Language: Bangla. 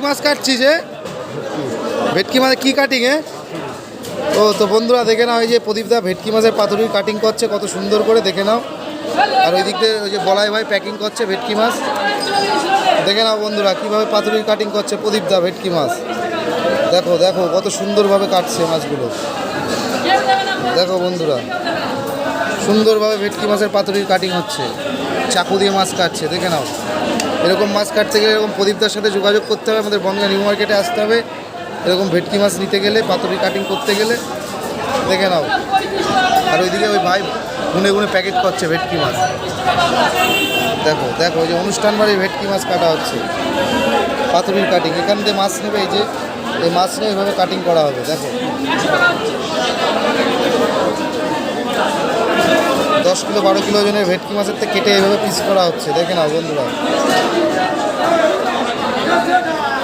মাছ কাটছি যে ভেটকি মাছের কী কাটিং ও তো বন্ধুরা দেখে নাও, এই যে প্রদীপদা ভেটকি মাছের পাতুরির কাটিং করছে কত সুন্দর করে, দেখে নাও। আর ওই দিক দিয়ে ওই যে বলাই ভাই প্যাকিং করছে ভেটকি মাছ, দেখে নাও বন্ধুরা কীভাবে পাতুরির কাটিং করছে প্রদীপদা ভেটকি মাছ। দেখো দেখো কত সুন্দরভাবে কাটছে মাছগুলো, দেখো বন্ধুরা সুন্দরভাবে ভেটকি মাছের পাতুরির কাটিং হচ্ছে, চাকু দিয়ে মাছ কাটছে, দেখে নাও। এরকম মাছ কাটতে গেলে এরকম প্রদীপদার সাথে যোগাযোগ করতে হবে, আমাদের বনগাঁ নিউ মার্কেটে আসতে হবে এরকম ভেটকি মাছ নিতে গেলে, পাতুরি কাটিং করতে গেলে, দেখে নাও। আর ওইদিকে ওই ভাই গুনে গুনে প্যাকেট করছে ভেটকি মাছ, দেখো দেখো ওই যে অনুষ্ঠান বাড়ির ভেটকি মাছ কাটা হচ্ছে পাতুরির কাটিং। এখান থেকে মাছ নেবে, এই যে এই মাছ নিয়ে এইভাবে কাটিং করা হবে, দেখো 10 কিলো 12 কিলো ওজনের ভেটকি মাছের থেকে কেটে এইভাবে পিস করা হচ্ছে, দেখে নাও বন্ধুরা।